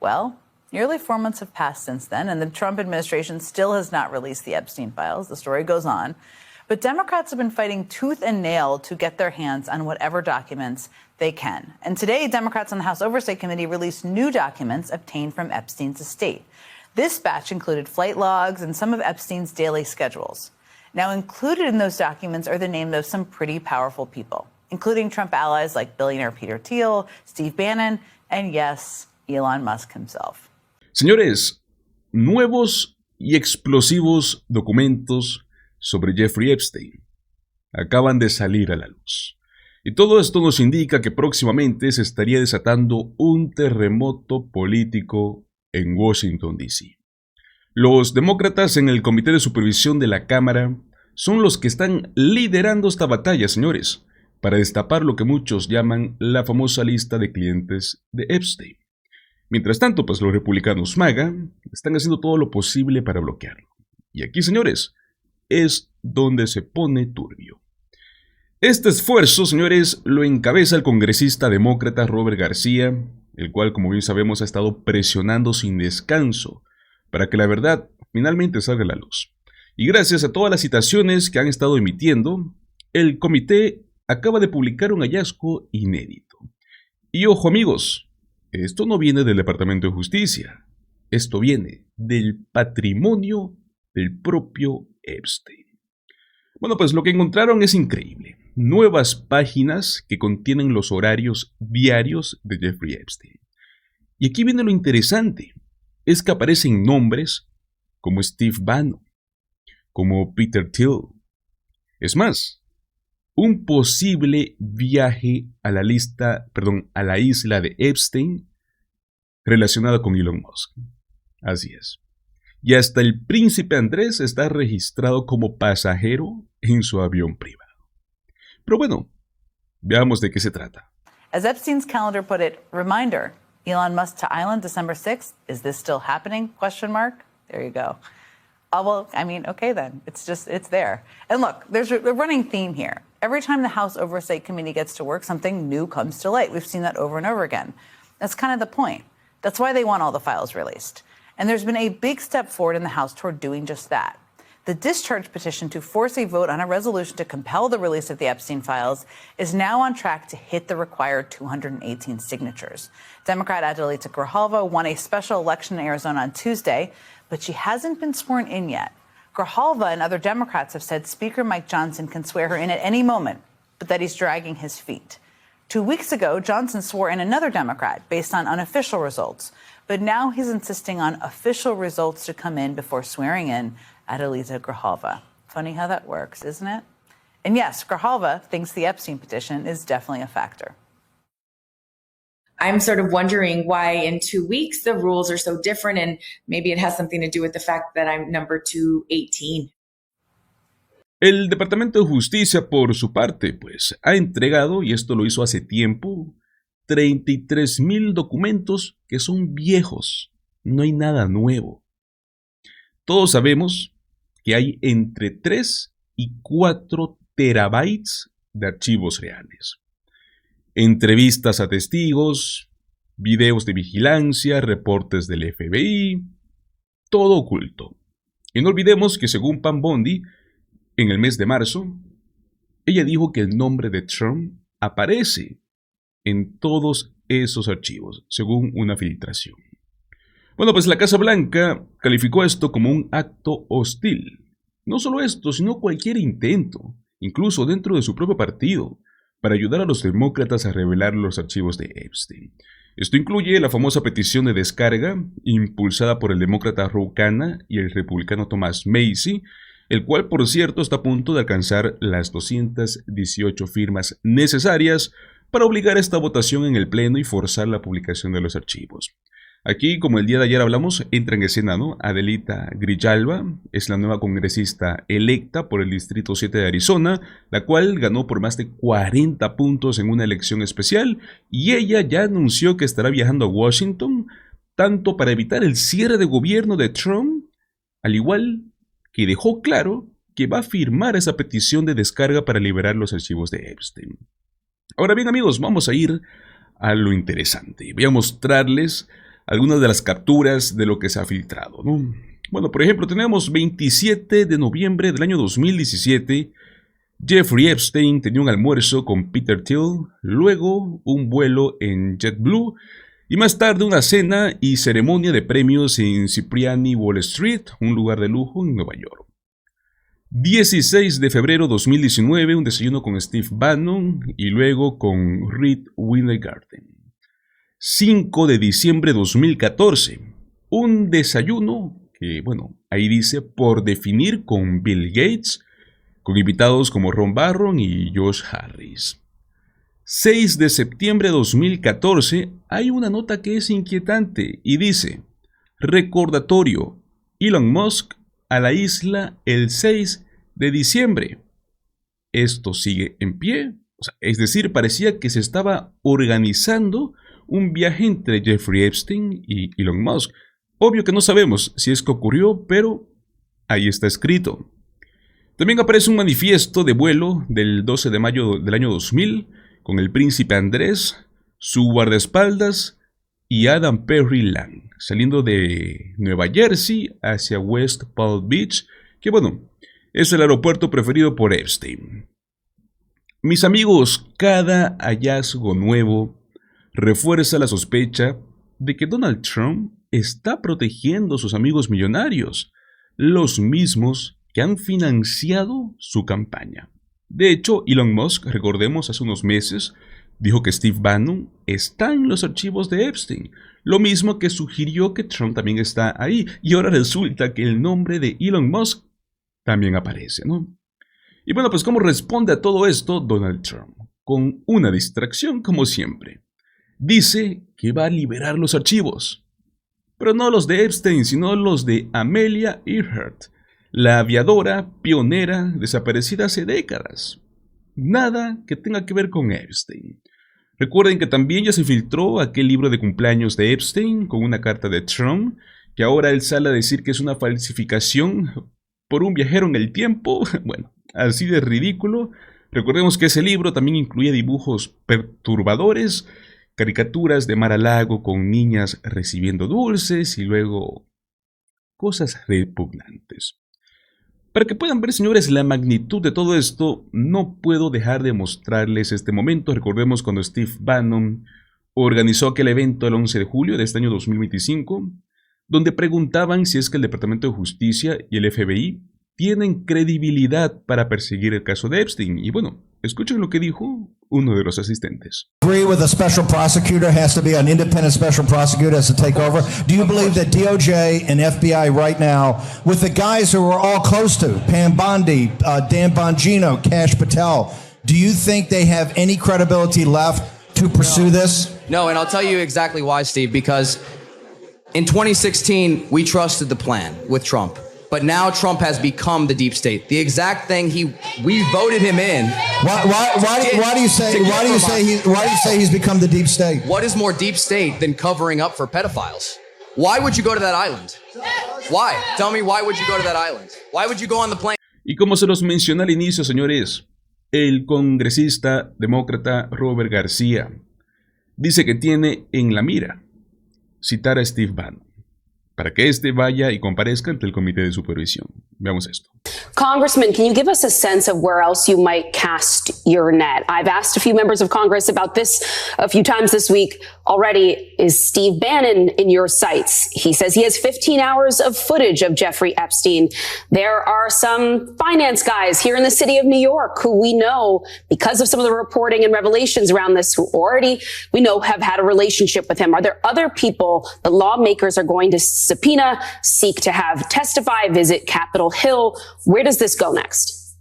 Well, nearly 4 months have passed since then, and the Trump administration still has not released the Epstein files. The story goes on. But Democrats have been fighting tooth and nail to get their hands on whatever documents they can. And today, Democrats on the House Oversight Committee released new documents obtained from Epstein's estate. This batch included flight logs and some of Epstein's daily schedules. Now, included in those documents are the names of some pretty powerful people, including Trump allies like billionaire Peter Thiel, Steve Bannon, and yes, Elon Musk himself. Señores, nuevos y explosivos documentos sobre Jeffrey Epstein acaban de salir a la luz. Y todo esto nos indica que próximamente se estaría desatando un terremoto político en Washington, D.C. Los demócratas en el Comité de Supervisión de la Cámara son los que están liderando esta batalla, señores, para destapar lo que muchos llaman la famosa lista de clientes de Epstein. Mientras tanto, pues los republicanos MAGA están haciendo todo lo posible para bloquearlo. Y aquí, señores, es donde se pone turbio. Este esfuerzo, señores, lo encabeza el congresista demócrata Robert García, el cual, como bien sabemos, ha estado presionando sin descanso para que la verdad finalmente salga a la luz. Y gracias a todas las citaciones que han estado emitiendo, el comité acaba de publicar un hallazgo inédito. Y ojo, amigos, esto no viene del Departamento de Justicia, esto viene del patrimonio del propio Epstein. Bueno, pues lo que encontraron es increíble. Nuevas páginas que contienen los horarios diarios de Jeffrey Epstein. Y aquí viene lo interesante, es que aparecen nombres como Steve Bannon, como Peter Thiel. Es más, un posible viaje a la isla de Epstein relacionada con Elon Musk. Así es. Y hasta el príncipe Andrés está registrado como pasajero en su avión privado. Pero bueno, veamos de qué se trata. As Epstein's calendar put it, reminder, Elon Musk to island December 6th. Is this still happening? Question mark. There you go. Well, I mean, okay then. It's there. And look, there's a running theme here. Every time the House Oversight Committee gets to work, something new comes to light. We've seen that over and over again. That's kind of the point. That's why they want all the files released. And there's been a big step forward in the House toward doing just that. The discharge petition to force a vote on a resolution to compel the release of the Epstein files is now on track to hit the required 218 signatures. Democrat Adelita Grijalva won a special election in Arizona on Tuesday, but she hasn't been sworn in yet. Grijalva and other Democrats have said Speaker Mike Johnson can swear her in at any moment, but that he's dragging his feet. 2 weeks ago, Johnson swore in another Democrat based on unofficial results, but now he's insisting on official results to come in before swearing in Adelita Grijalva. Funny how that works, isn't it? And yes, Grijalva thinks the Epstein petition is definitely a factor. I'm sort of wondering why in 2 weeks the rules are so different, and maybe it has something to do with the fact that I'm number 218. El Departamento de Justicia, por su parte, pues ha entregado, y esto lo hizo hace tiempo, 33,000 documentos que son viejos. No hay nada nuevo. Todos sabemos que hay entre 3 y 4 terabytes de archivos reales. Entrevistas a testigos, videos de vigilancia, reportes del FBI, todo oculto. Y no olvidemos que según Pam Bondi, en el mes de marzo, ella dijo que el nombre de Trump aparece en todos esos archivos, según una filtración. Bueno, pues la Casa Blanca calificó esto como un acto hostil. No solo esto, sino cualquier intento, incluso dentro de su propio partido, para ayudar a los demócratas a revelar los archivos de Epstein. Esto incluye la famosa petición de descarga, impulsada por el demócrata Ro Khanna y el republicano Thomas Massie, el cual, por cierto, está a punto de alcanzar las 218 firmas necesarias para obligar esta votación en el Pleno y forzar la publicación de los archivos. Aquí, como el día de ayer hablamos, entra en escena, ¿no? Adelita Grijalva es la nueva congresista electa por el Distrito 7 de Arizona, la cual ganó por más de 40 puntos en una elección especial, y ella ya anunció que estará viajando a Washington, tanto para evitar el cierre de gobierno de Trump, al igual que dejó claro que va a firmar esa petición de descarga para liberar los archivos de Epstein. Ahora bien, amigos, vamos a ir a lo interesante. Voy a mostrarles algunas de las capturas de lo que se ha filtrado, ¿no? Bueno, por ejemplo, tenemos 27 de noviembre del año 2017. Jeffrey Epstein tenía un almuerzo con Peter Thiel, luego un vuelo en JetBlue y más tarde una cena y ceremonia de premios en Cipriani Wall Street, un lugar de lujo en Nueva York. 16 de febrero 2019, un desayuno con Steve Bannon y luego con Reed Wintergarten. 5 de diciembre 2014, un desayuno que, bueno, ahí dice por definir con Bill Gates, con invitados como Ron Barron y Josh Harris. 6 de septiembre de 2014, hay una nota que es inquietante y dice: recordatorio, Elon Musk a la isla el 6 de diciembre. Esto sigue en pie, es decir, parecía que se estaba organizando un viaje entre Jeffrey Epstein y Elon Musk. Obvio que no sabemos si es que ocurrió, pero ahí está escrito. También aparece un manifiesto de vuelo del 12 de mayo del año 2000 con el príncipe Andrés, su guardaespaldas y Adam Perry Lang, saliendo de Nueva Jersey hacia West Palm Beach, que bueno, es el aeropuerto preferido por Epstein. Mis amigos, cada hallazgo nuevo refuerza la sospecha de que Donald Trump está protegiendo a sus amigos millonarios, los mismos que han financiado su campaña. De hecho, Elon Musk, recordemos, hace unos meses, dijo que Steve Bannon está en los archivos de Epstein, lo mismo que sugirió que Trump también está ahí, y ahora resulta que el nombre de Elon Musk también aparece, ¿no? Y bueno, pues ¿cómo responde a todo esto Donald Trump? Con una distracción, como siempre. Dice que va a liberar los archivos, pero no los de Epstein, sino los de Amelia Earhart, la aviadora pionera desaparecida hace décadas. Nada que tenga que ver con Epstein. Recuerden que también ya se filtró aquel libro de cumpleaños de Epstein con una carta de Trump, que ahora él sale a decir que es una falsificación por un viajero en el tiempo. Bueno, así de ridículo. Recordemos que ese libro también incluía dibujos perturbadores, caricaturas de mar a lago con niñas recibiendo dulces y luego cosas repugnantes. Para que puedan ver, señores, la magnitud de todo esto, no puedo dejar de mostrarles este momento. Recordemos cuando Steve Bannon organizó aquel evento el 11 de julio de este año 2025, donde preguntaban si es que el Departamento de Justicia y el FBI tienen credibilidad para perseguir el caso de Epstein. Y bueno, escuchen lo que dijo uno de los asistentes. Agree with a special prosecutor has to be an independent special prosecutor has to take over. Do you believe that DOJ and FBI right now, with the guys who are all close to Pam Bondi, Dan Bongino, Kash Patel, do you think they have any credibility left to pursue this? No, and I'll tell you exactly why, Steve, because in 2016, we trusted the plan with Trump. But now Trump has become the deep state. The exact thing we voted him in. Why do you say he's become the deep state? What is more deep state than covering up for pedophiles? Why would you go to that island? Why? Tell me, why would you go to that island? Why would you go on the plane? Y como se los mencioné al inicio, señores, el congresista demócrata Robert García dice que tiene en la mira citar a Steve Bannon para que éste vaya y comparezca ante el Comité de Supervisión. Veamos esto. Congressman, can you give us a sense of where else you might cast your net? I've asked a few members of Congress about this a few times this week already. Is Steve Bannon in your sights? He says he has 15 hours of footage of Jeffrey Epstein. There are some finance guys here in the city of New York who we know, because of some of the reporting and revelations around this, who already we know have had a relationship with him. Are there other people the lawmakers are going to subpoena, seek to have testify, visit Capitol Hill? Where does this go next?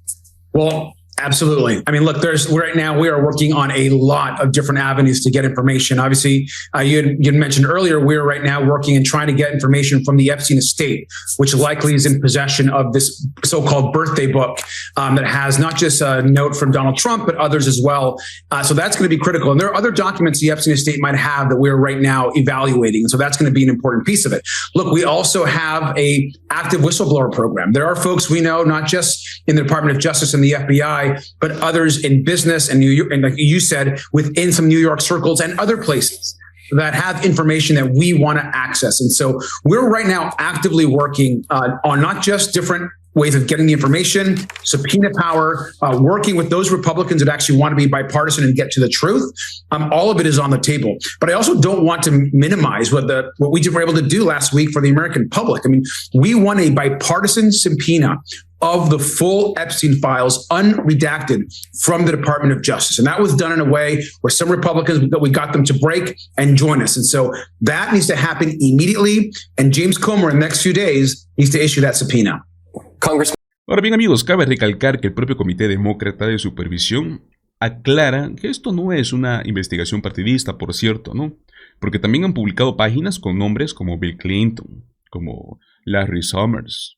Well, absolutely. I mean, look, right now we are working on a lot of different avenues to get information. Obviously, you had mentioned earlier, we're right now working and trying to get information from the Epstein estate, which likely is in possession of this so-called birthday book that has not just a note from Donald Trump, but others as well. So that's going to be critical. And there are other documents the Epstein estate might have that we're right now evaluating. And so that's going to be an important piece of it. Look, we also have a active whistleblower program. There are folks we know, not just in the Department of Justice and the FBI, but others in business and New York, and like you said, within some New York circles and other places that have information that we want to access. And so we're right now actively working on not just different ways of getting the information, subpoena power, working with those Republicans that actually want to be bipartisan and get to the truth. All of it is on the table. But I also don't want to minimize what we were able to do last week for the American public. I mean, we won a bipartisan subpoena of the full Epstein files, unredacted, from the Department of Justice. And that was done in a way where some Republicans, we got them to break and join us. And so that needs to happen immediately. And James Comer, in the next few days, needs to issue that subpoena. Ahora bien, amigos, cabe recalcar que el propio Comité Demócrata de Supervisión aclara que esto no es una investigación partidista, por cierto, ¿no? Porque también han publicado páginas con nombres como Bill Clinton, como Larry Summers.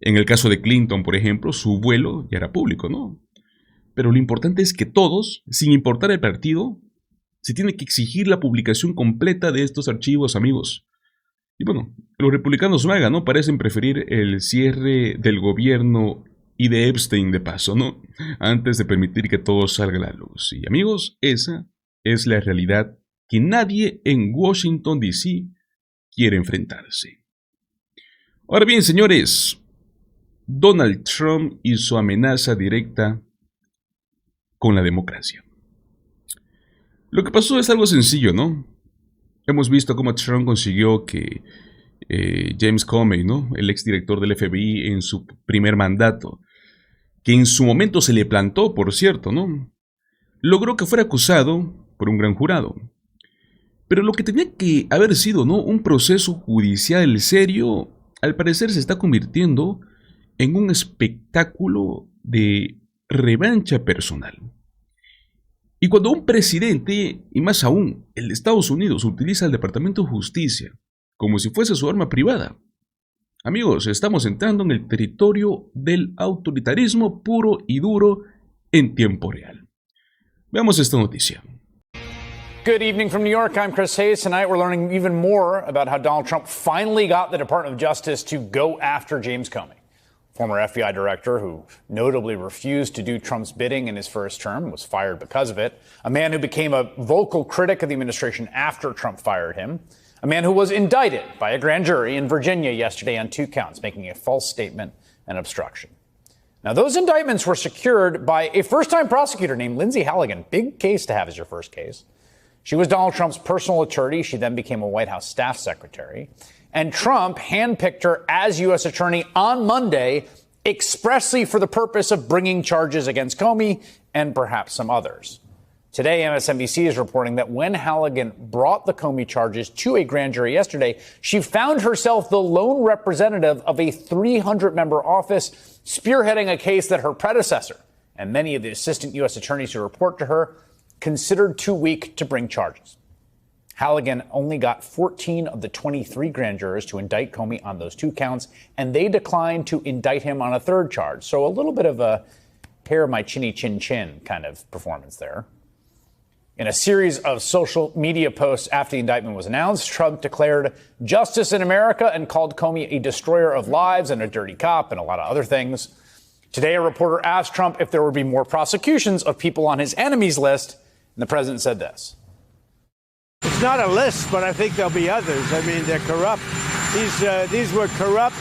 En el caso de Clinton, por ejemplo, su vuelo ya era público, ¿no? Pero lo importante es que todos, sin importar el partido, se tiene que exigir la publicación completa de estos archivos, amigos. Y bueno, los republicanos no hagan, ¿no? Parecen preferir el cierre del gobierno y de Epstein de paso, ¿no? Antes de permitir que todo salga a la luz. Y amigos, esa es la realidad que nadie en Washington, D.C. quiere enfrentarse. Ahora bien, señores, Donald Trump y su amenaza directa con la democracia. Lo que pasó es algo sencillo, ¿no? Hemos visto cómo Trump consiguió que James Comey, ¿no? El exdirector del FBI en su primer mandato, que en su momento se le plantó, por cierto, ¿no? Logró que fuera acusado por un gran jurado. Pero lo que tenía que haber sido, ¿no?, un proceso judicial serio, al parecer se está convirtiendo en un espectáculo de revancha personal. Y cuando un presidente, y más aún el de Estados Unidos, utiliza el Departamento de Justicia como si fuese su arma privada, amigos, estamos entrando en el territorio del autoritarismo puro y duro en tiempo real. Veamos esta noticia. Good evening from New York. I'm Chris Hayes. Tonight we're learning even more about how Donald Trump finally got the Department of Justice to go after James Comey, former FBI director who notably refused to do Trump's bidding in his first term, was fired because of it, a man who became a vocal critic of the administration after Trump fired him, a man who was indicted by a grand jury in Virginia yesterday on 2 counts, making a false statement and obstruction. Now, those indictments were secured by a first-time prosecutor named Lindsay Halligan. Big case to have as your first case. She was Donald Trump's personal attorney. She then became a White House staff secretary. And Trump handpicked her as U.S. attorney on Monday expressly for the purpose of bringing charges against Comey and perhaps some others. Today, MSNBC is reporting that when Halligan brought the Comey charges to a grand jury yesterday, she found herself the lone representative of a 300-member office spearheading a case that her predecessor and many of the assistant U.S. attorneys who report to her considered too weak to bring charges. Halligan only got 14 of the 23 grand jurors to indict Comey on those 2 counts, and they declined to indict him on a 3rd charge. So a little bit of a hair my chinny chin chin kind of performance there. In a series of social media posts after the indictment was announced, Trump declared justice in America and called Comey a destroyer of lives and a dirty cop and a lot of other things. Today, a reporter asked Trump if there would be more prosecutions of people on his enemies list, and the president said this. It's not a list, but I think there'll be others. I mean, they're corrupt. These were corrupt,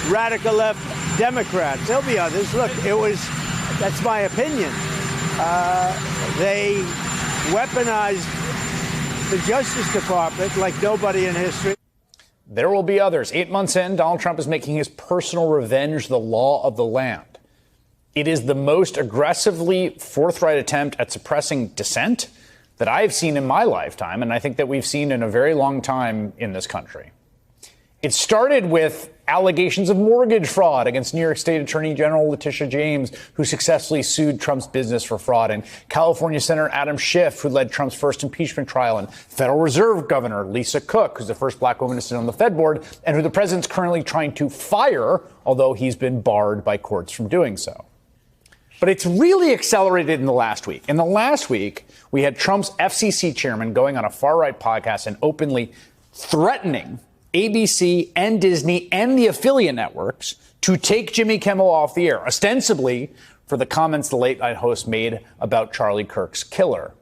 radical left Democrats. There'll be others. Look, that's my opinion. They weaponized the Justice Department like nobody in history. There will be others. 8 months in, Donald Trump is making his personal revenge the law of the land. It is the most aggressively forthright attempt at suppressing dissent that I've seen in my lifetime, and I think that we've seen in a very long time in this country. It started with allegations of mortgage fraud against New York State Attorney General Letitia James, who successfully sued Trump's business for fraud, and California Senator Adam Schiff, who led Trump's first impeachment trial, and Federal Reserve Governor Lisa Cook, who's the first black woman to sit on the Fed board, and who the president's currently trying to fire, although he's been barred by courts from doing so. But it's really accelerated in the last week. In the last week, we had Trump's FCC chairman going on a far-right podcast and openly threatening ABC and Disney and the affiliate networks to take Jimmy Kimmel off the air, ostensibly for the comments the late-night host made about Charlie Kirk's killer.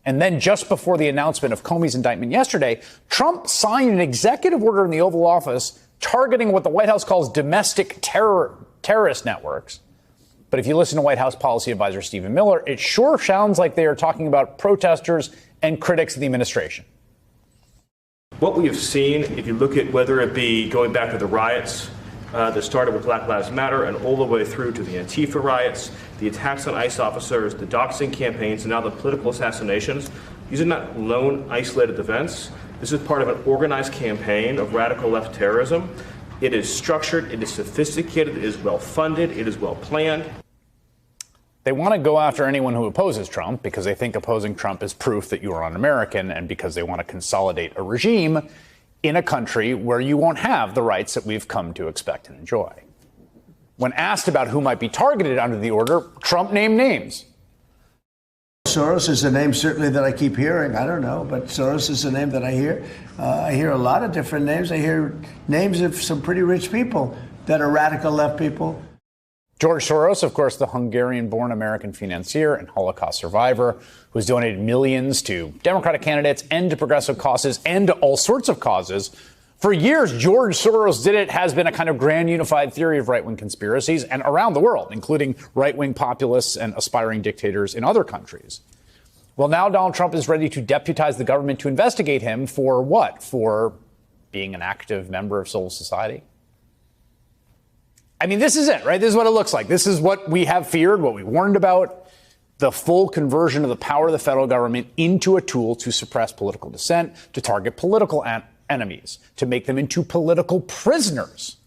And then just before the announcement of Comey's indictment yesterday, Trump signed an executive order in the Oval Office targeting what the White House calls domestic terrorist networks. But if you listen to White House policy advisor Stephen Miller, it sure sounds like they are talking about protesters and critics of the administration. What we have seen, if you look at whether it be going back to the riots that started with Black Lives Matter and all the way through to the Antifa riots, the attacks on ICE officers, the doxing campaigns, and now the political assassinations, these are not lone, isolated events. This is part of an organized campaign of radical left terrorism. It is structured, it is sophisticated, it is well-funded, it is well-planned. They want to go after anyone who opposes Trump because they think opposing Trump is proof that you are un-American, and because they want to consolidate a regime in a country where you won't have the rights that we've come to expect and enjoy. When asked about who might be targeted under the order, Trump named names. Soros is a name certainly that I keep hearing. I don't know, but Soros is a name that I hear. I hear a lot of different names. I hear names of some pretty rich people that are radical left people. George Soros, of course, the Hungarian-born American financier and Holocaust survivor who's donated millions to Democratic candidates and to progressive causes and to all sorts of causes. For years, George Soros did it has been a kind of grand unified theory of right-wing conspiracies and around the world, including right-wing populists and aspiring dictators in other countries. Well, now Donald Trump is ready to deputize the government to investigate him for what? For being an active member of civil society? I mean, this is it, right? This is what it looks like. This is what we have feared, what we warned about, the full conversion of the power of the federal government into a tool to suppress political dissent, to target political enemies, to make them into political prisoners.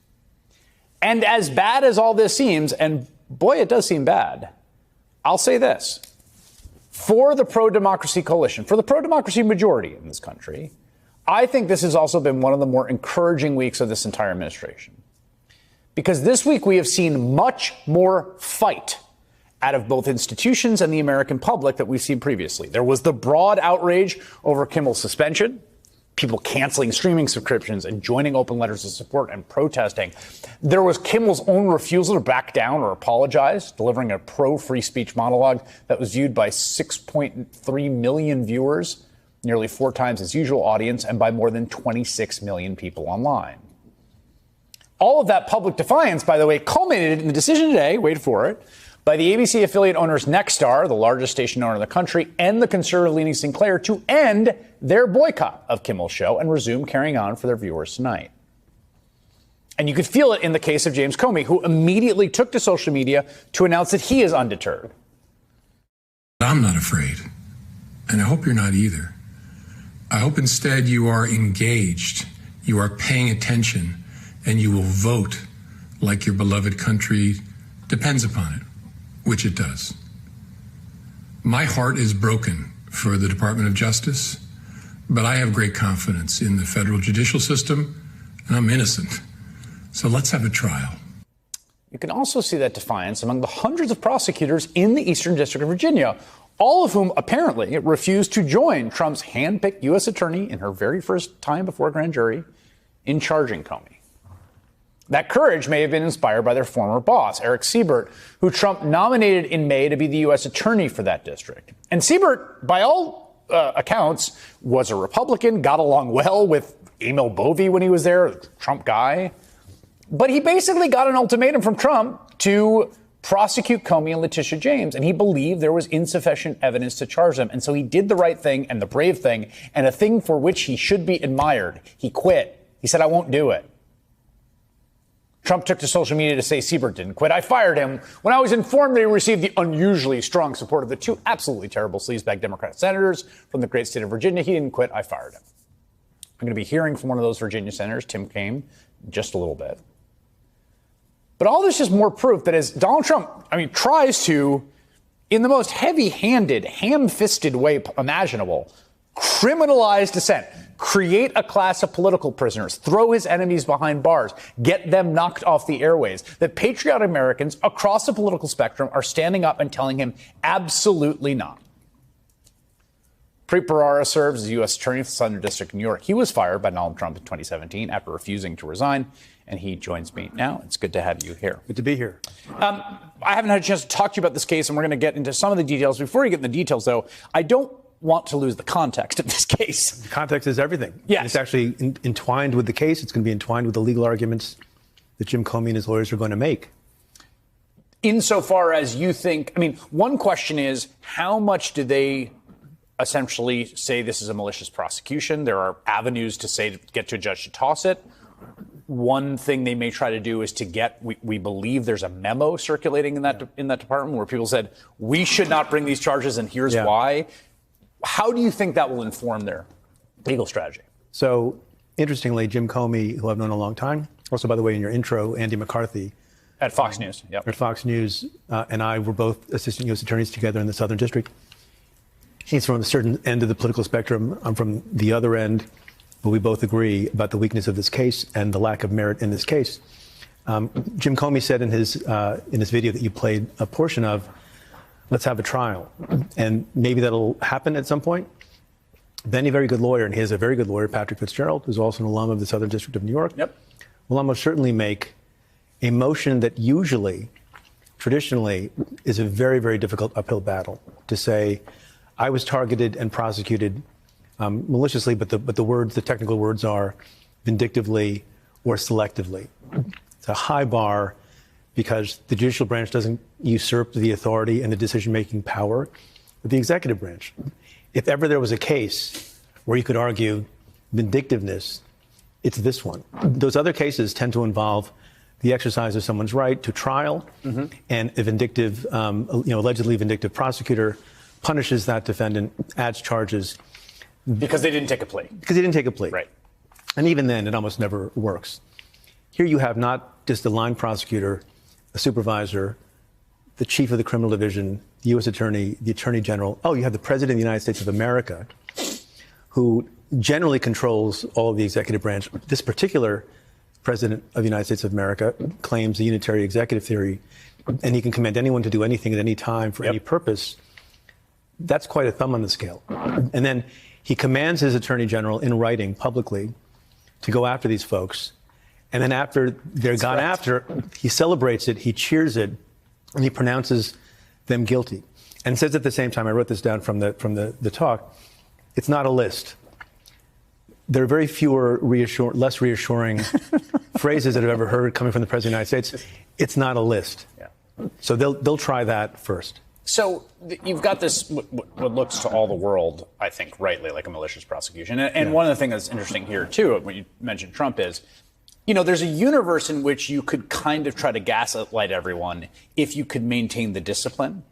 And as bad as all this seems, and boy, it does seem bad, I'll say this. For the pro-democracy coalition, for the pro-democracy majority in this country, I think this has also been one of the more encouraging weeks of this entire administration. Because this week we have seen much more fight out of both institutions and the American public that we've seen previously. There was the broad outrage over Kimmel's suspension, people canceling streaming subscriptions and joining open letters of support and protesting. There was Kimmel's own refusal to back down or apologize, delivering a pro-free speech monologue that was viewed by 6.3 million viewers, nearly 4 times its usual audience, and by more than 26 million people online. All of that public defiance, by the way, culminated in the decision today, wait for it, by the ABC affiliate owners Nexstar, the largest station owner in the country, and the conservative-leaning Sinclair to end their boycott of Kimmel's show and resume carrying on for their viewers tonight. And you could feel it in the case of James Comey, who immediately took to social media to announce that he is undeterred. I'm not afraid, and I hope you're not either. I hope instead you are engaged, you are paying attention, and you will vote like your beloved country depends upon it, which it does. My heart is broken for the Department of Justice, but I have great confidence in the federal judicial system, and I'm innocent. So let's have a trial. You can also see that defiance among the hundreds of prosecutors in the Eastern District of Virginia, all of whom apparently refused to join Trump's hand-picked U.S. attorney in her very first time before a grand jury in charging Comey. That courage may have been inspired by their former boss, Eric Siebert, who Trump nominated in May to be the U.S. attorney for that district. And Siebert, by all accounts, was a Republican, got along well with Emil Bovee when he was there, a Trump guy. But he basically got an ultimatum from Trump to prosecute Comey and Letitia James, and he believed there was insufficient evidence to charge them. And so he did the right thing and the brave thing, and a thing for which he should be admired. He quit. He said, I won't do it. Trump took to social media to say Siebert didn't quit. I fired him when I was informed that he received the unusually strong support of the 2 absolutely terrible sleazebag Democrat senators from the great state of Virginia. He didn't quit. I fired him. I'm going to be hearing from one of those Virginia senators, Tim Kaine, in just a little bit. But all this is more proof that as Donald Trump, tries to, in the most heavy-handed, ham-fisted way imaginable, criminalize dissent, create a class of political prisoners, throw his enemies behind bars, get them knocked off the airways, that patriotic Americans across the political spectrum are standing up and telling him absolutely not. Preet Bharara serves as U.S. Attorney for the Southern District of New York. He was fired by Donald Trump in 2017 after refusing to resign, and he joins me now. It's good to have you here. Good to be here. I haven't had a chance to talk to you about this case, and we're going to get into some of the details. Before we get into the details, though, I don't want to lose the context of this case. Context is everything. Yes. It's actually entwined with the case. It's going to be entwined with the legal arguments that Jim Comey and his lawyers are going to make. Insofar as you think, I mean, one question is, how much do they essentially say this is a malicious prosecution? There are avenues to say, get to a judge to toss it. One thing they may try to do is to get, we believe there's a memo circulating in that department where people said, we should not bring these charges and here's why. How do you think that will inform their legal strategy? So, interestingly, Jim Comey, who I've known a long time, also, by the way, in your intro, Andy McCarthy. At Fox News, yep. At Fox News, and I were both assistant U.S. attorneys together in the Southern District. He's from a certain end of the political spectrum. I'm from the other end, but we both agree about the weakness of this case and the lack of merit in this case. Jim Comey said in his video that you played a portion of, let's have a trial. And maybe that'll happen at some point. Then a very good lawyer, and he has a very good lawyer, Patrick Fitzgerald, who's also an alum of the Southern District of New York, will almost certainly make a motion that usually, traditionally, is a very, very difficult uphill battle to say, I was targeted and prosecuted maliciously, but the technical words are vindictively or selectively. It's a high bar because the judicial branch doesn't usurp the authority and the decision-making power of the executive branch. If ever there was a case where you could argue vindictiveness, it's this one. Those other cases tend to involve the exercise of someone's right to trial, and a vindictive, allegedly vindictive prosecutor punishes that defendant, adds charges. Because they didn't take a plea. Because they didn't take a plea. Right. And even then, it almost never works. Here you have not just a line prosecutor, a supervisor, the chief of the criminal division, the U.S. attorney, the attorney general. Oh, you have the president of the United States of America, who generally controls all of the executive branch. This particular president of the United States of America claims a unitary executive theory, and he can command anyone to do anything at any time for any purpose. That's quite a thumb on the scale. And then he commands his attorney general in writing publicly to go after these folks. And then after they're gone after, he celebrates it, he cheers it, and he pronounces them guilty. And says at the same time, I wrote this down from the talk, it's not a list. There are very fewer less reassuring phrases that I've ever heard coming from the President of the United States. It's not a list. So they'll try that first. So you've got this, what looks to all the world, I think, rightly, like a malicious prosecution. And one of the things that's interesting here, too, when you mentioned Trump is, there's a universe in which you could kind of try to gaslight everyone if you could maintain the discipline.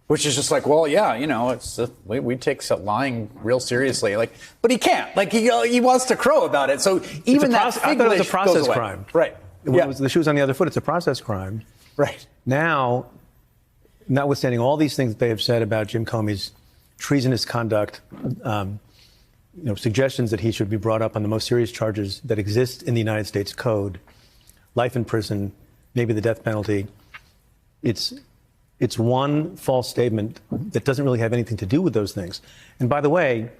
Which is just like, well, yeah, it's we take lying real seriously. But he can't. He wants to crow about it. So even that I thought it was a process crime. Right. The shoe's on the other foot. It's a process crime. Right. Now, notwithstanding all these things that they have said about Jim Comey's treasonous conduct, suggestions that he should be brought up on the most serious charges that exist in the United States Code, life in prison, maybe the death penalty. It's one false statement that doesn't really have anything to do with those things. And by the way,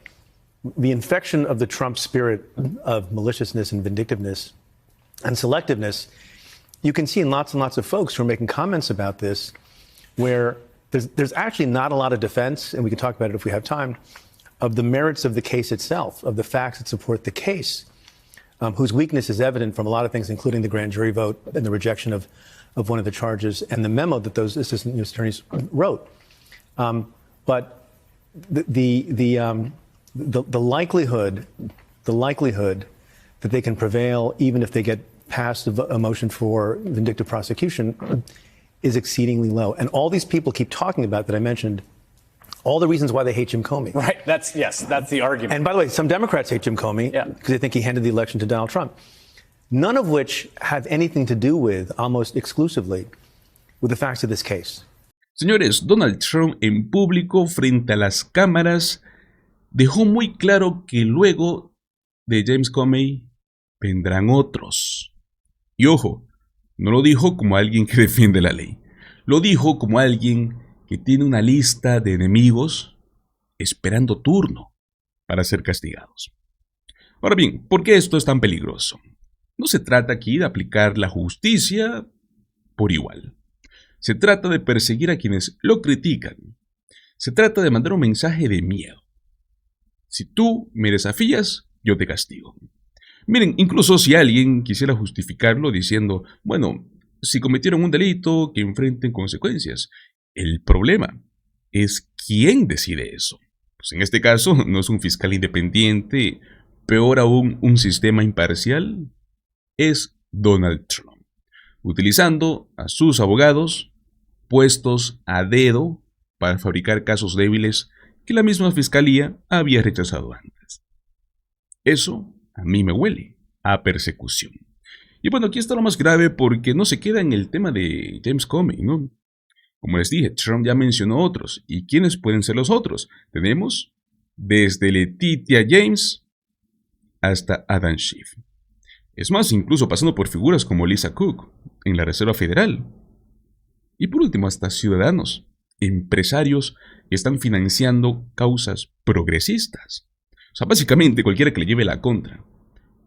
the infection of the Trump spirit of maliciousness and vindictiveness and selectiveness, you can see in lots and lots of folks who are making comments about this, where there's actually not a lot of defense, and we can talk about it if we have time, of the merits of the case itself, of the facts that support the case, whose weakness is evident from a lot of things, including the grand jury vote and the rejection of one of the charges and the memo that those assistant U.S. attorneys wrote. But the likelihood that they can prevail, even if they get past a motion for vindictive prosecution, is exceedingly low. And all these people keep talking about that I mentioned, all the reasons why they hate Jim Comey. Right. That's the argument. And by the way, some Democrats hate Jim Comey because they think he handed the election to Donald Trump. None of which have anything to do with, almost exclusively, with the facts of this case. Señores, Donald Trump en público frente a las cámaras dejó muy claro que luego de James Comey vendrán otros. Y ojo, no lo dijo como alguien que defiende la ley. Lo dijo como alguien que tiene una lista de enemigos esperando turno para ser castigados. Ahora bien, ¿por qué esto es tan peligroso? No se trata aquí de aplicar la justicia por igual. Se trata de perseguir a quienes lo critican. Se trata de mandar un mensaje de miedo. Si tú me desafías, yo te castigo. Miren, incluso si alguien quisiera justificarlo diciendo, bueno, si cometieron un delito, que enfrenten consecuencias. El problema es quién decide eso. Pues en este caso no es un fiscal independiente, peor aún un sistema imparcial, es Donald Trump, utilizando a sus abogados puestos a dedo para fabricar casos débiles que la misma fiscalía había rechazado antes. Eso a mí me huele a persecución. Y bueno, aquí está lo más grave porque no se queda en el tema de James Comey, ¿no? Como les dije, Trump ya mencionó otros. ¿Y quiénes pueden ser los otros? Tenemos desde Letitia James hasta Adam Schiff. Es más, incluso pasando por figuras como Lisa Cook en la Reserva Federal. Y por último, hasta ciudadanos, empresarios que están financiando causas progresistas. O sea, básicamente cualquiera que le lleve la contra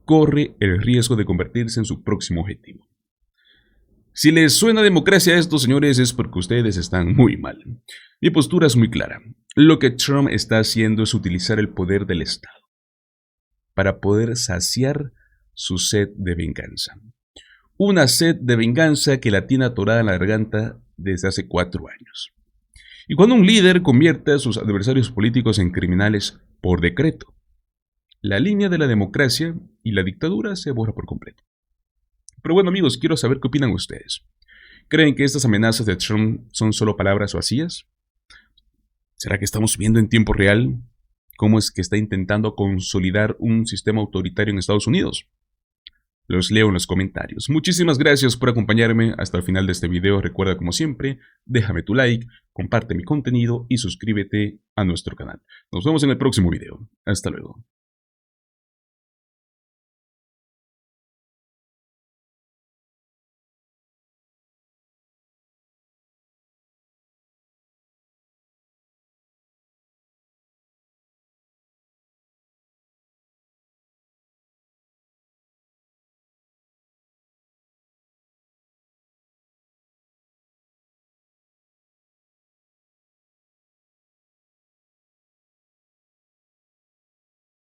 corre el riesgo de convertirse en su próximo objetivo. Si les suena democracia a estos señores es porque ustedes están muy mal. Mi postura es muy clara. Lo que Trump está haciendo es utilizar el poder del Estado para poder saciar su sed de venganza. Una sed de venganza que la tiene atorada en la garganta desde hace 4 años. Y cuando un líder convierte a sus adversarios políticos en criminales por decreto, la línea de la democracia y la dictadura se borra por completo. Pero bueno, amigos, quiero saber qué opinan ustedes. ¿Creen que estas amenazas de Trump son solo palabras vacías? ¿Será que estamos viendo en tiempo real cómo es que está intentando consolidar un sistema autoritario en Estados Unidos? Los leo en los comentarios. Muchísimas gracias por acompañarme hasta el final de este video. Recuerda, como siempre, déjame tu like, comparte mi contenido y suscríbete a nuestro canal. Nos vemos en el próximo video. Hasta luego.